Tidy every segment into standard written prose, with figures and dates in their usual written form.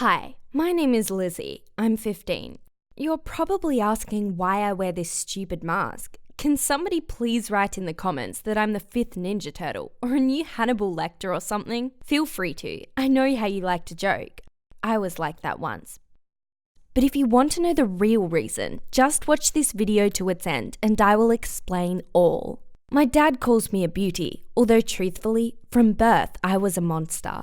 Hi, my name is Lizzie. I'm 15. You're probably asking why I wear this stupid mask. Can somebody please write in the comments that I'm the 5th Ninja Turtle or a new Hannibal Lecter or something? Feel free to. I know how you like to joke. I was like that once. But if you want to know the real reason, just watch this video to its end and I will explain all. My dad calls me a beauty, although truthfully, from birth I was a monster.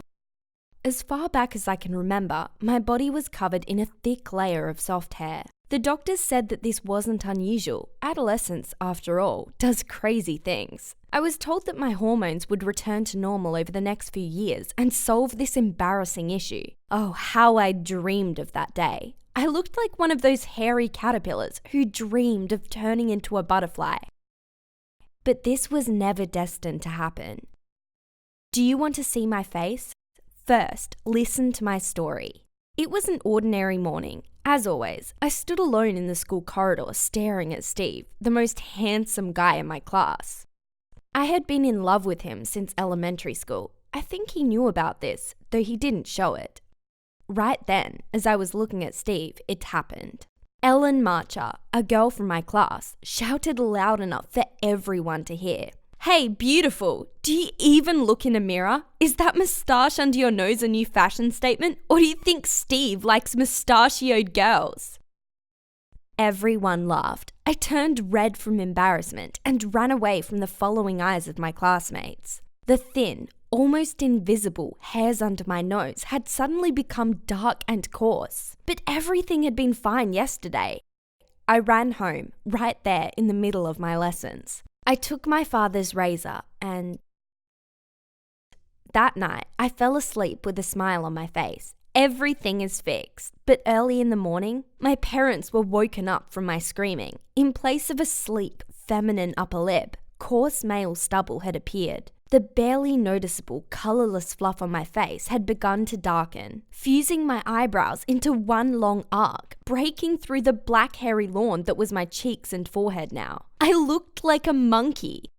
As far back as I can remember, my body was covered in a thick layer of soft hair. The doctors said that this wasn't unusual. Adolescence, after all, does crazy things. I was told that my hormones would return to normal over the next few years and solve this embarrassing issue. Oh, how I dreamed of that day. I looked like one of those hairy caterpillars who dreamed of turning into a butterfly. But this was never destined to happen. Do you want to see my face? First, listen to my story. It was an ordinary morning. As always, I stood alone in the school corridor staring at Steve, the most handsome guy in my class. I had been in love with him since elementary school. I think he knew about this, though he didn't show it. Right then, as I was looking at Steve, it happened. Ellen Marcher, a girl from my class, shouted loud enough for everyone to hear. "Hey, beautiful, do you even look in a mirror? Is that moustache under your nose a new fashion statement? Or do you think Steve likes mustachioed girls?" Everyone laughed. I turned red from embarrassment and ran away from the following eyes of my classmates. The thin, almost invisible hairs under my nose had suddenly become dark and coarse. But everything had been fine yesterday. I ran home, right there in the middle of my lessons. I took my father's razor and that night I fell asleep with a smile on my face. Everything is fixed. But early in the morning, my parents were woken up from my screaming. In place of a sleek, feminine upper lip, coarse male stubble had appeared. The barely noticeable, colourless fluff on my face had begun to darken, fusing my eyebrows into one long arc, breaking through the black hairy lawn that was my cheeks and forehead now. I looked like a monkey.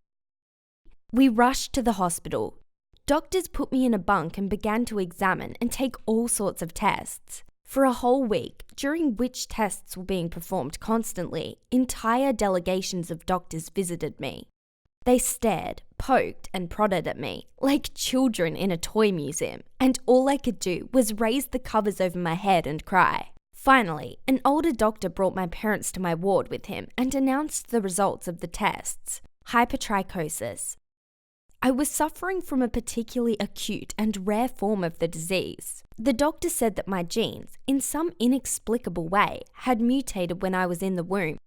We rushed to the hospital. Doctors put me in a bunk and began to examine and take all sorts of tests. For a whole week, during which tests were being performed constantly, entire delegations of doctors visited me. They stared, poked, and prodded at me, like children in a toy museum, and all I could do was raise the covers over my head and cry. Finally, an older doctor brought my parents to my ward with him and announced the results of the tests. Hypertrichosis. I was suffering from a particularly acute and rare form of the disease. The doctor said that my genes, in some inexplicable way, had mutated when I was in the womb,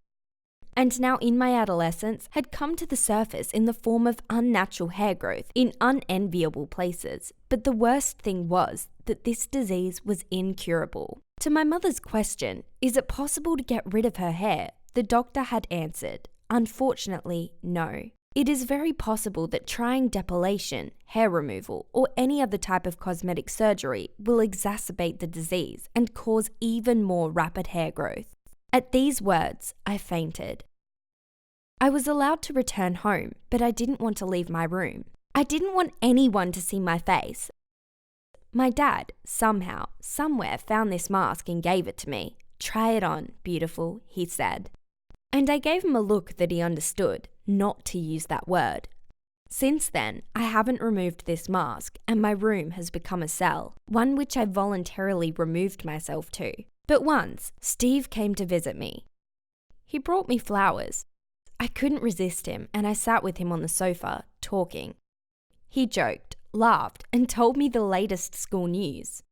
and now in my adolescence had come to the surface in the form of unnatural hair growth in unenviable places. But the worst thing was that this disease was incurable. To my mother's question, is it possible to get rid of her hair? The doctor had answered, unfortunately, no. It is very possible that trying depilation, hair removal, or any other type of cosmetic surgery will exacerbate the disease and cause even more rapid hair growth. At these words, I fainted. I was allowed to return home, but I didn't want to leave my room. I didn't want anyone to see my face. My dad, somehow, somewhere, found this mask and gave it to me. "Try it on, beautiful," he said. And I gave him a look that he understood, not to use that word. Since then, I haven't removed this mask, and my room has become a cell, one which I voluntarily removed myself to. But once, Steve came to visit me. He brought me flowers. I couldn't resist him, and I sat with him on the sofa, talking. He joked, laughed, and told me the latest school news.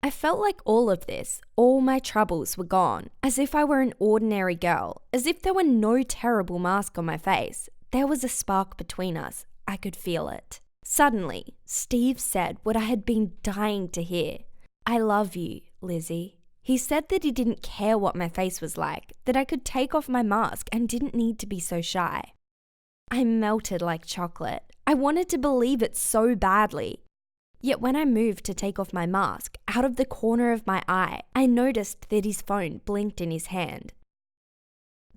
I felt like all of this, all my troubles were gone, as if I were an ordinary girl, as if there were no terrible mask on my face. There was a spark between us. I could feel it. Suddenly, Steve said what I had been dying to hear. "I love you, Lizzie." He said that he didn't care what my face was like, that I could take off my mask and didn't need to be so shy. I melted like chocolate. I wanted to believe it so badly. Yet when I moved to take off my mask, out of the corner of my eye, I noticed that his phone blinked in his hand.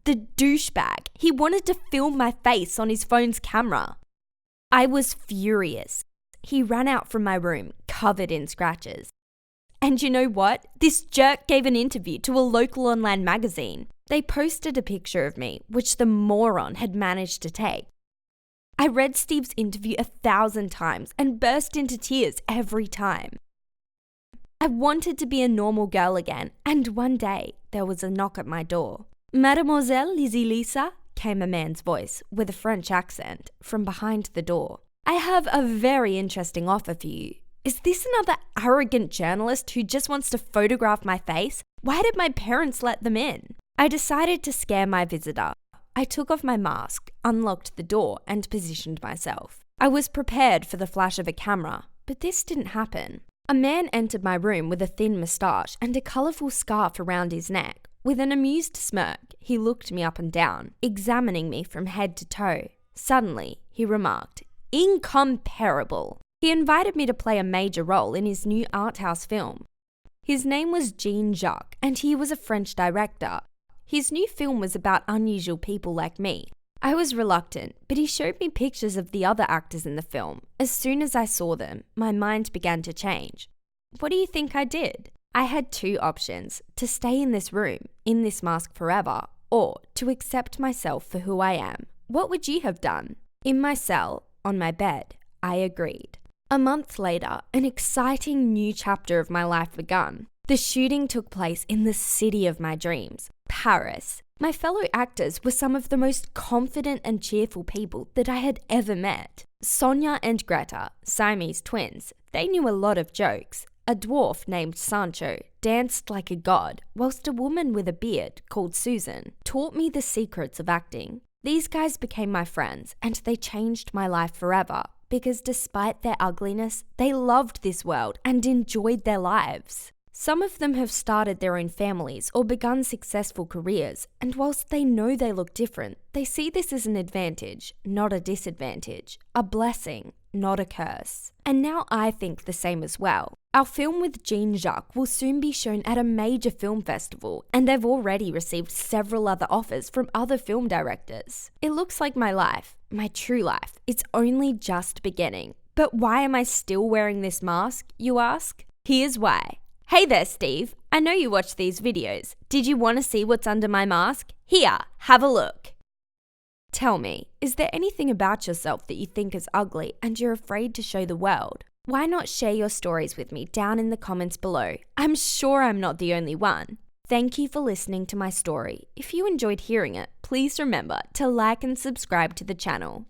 The douchebag! He wanted to film my face on his phone's camera. I was furious. He ran out from my room, covered in scratches. And you know what? This jerk gave an interview to a local online magazine. They posted a picture of me, which the moron had managed to take. I read Steve's interview 1,000 times and burst into tears every time. I wanted to be a normal girl again, and one day there was a knock at my door. "Mademoiselle Lisa?" came a man's voice with a French accent from behind the door. "I have a very interesting offer for you." Is this another arrogant journalist who just wants to photograph my face? Why did my parents let them in? I decided to scare my visitor. I took off my mask, unlocked the door, and positioned myself. I was prepared for the flash of a camera, but this didn't happen. A man entered my room with a thin moustache and a colourful scarf around his neck. With an amused smirk, he looked me up and down, examining me from head to toe. Suddenly, he remarked, "Incomparable." He invited me to play a major role in his new art house film. His name was Jean-Jacques, and he was a French director. His new film was about unusual people like me. I was reluctant, but he showed me pictures of the other actors in the film. As soon as I saw them, my mind began to change. What do you think I did? I had two options: to stay in this room, in this mask forever, or to accept myself for who I am. What would you have done? In my cell, on my bed, I agreed. A month later, an exciting new chapter of my life began. The shooting took place in the city of my dreams, Paris. My fellow actors were some of the most confident and cheerful people that I had ever met. Sonia and Greta, Siamese twins, they knew a lot of jokes. A dwarf named Sancho danced like a god, whilst a woman with a beard called Susan taught me the secrets of acting. These guys became my friends, and they changed my life forever, because despite their ugliness, they loved this world and enjoyed their lives. Some of them have started their own families or begun successful careers, and whilst they know they look different, they see this as an advantage, not a disadvantage, a blessing, not a curse. And now I think the same as well. Our film with Jean-Jacques will soon be shown at a major film festival, and they've already received several other offers from other film directors. It looks like my life, my true life, is only just beginning. But why am I still wearing this mask, you ask? Here's why. Hey there, Steve. I know you watch these videos. Did you want to see what's under my mask? Here, have a look. Tell me, is there anything about yourself that you think is ugly and you're afraid to show the world? Why not share your stories with me down in the comments below? I'm sure I'm not the only one. Thank you for listening to my story. If you enjoyed hearing it, please remember to like and subscribe to the channel.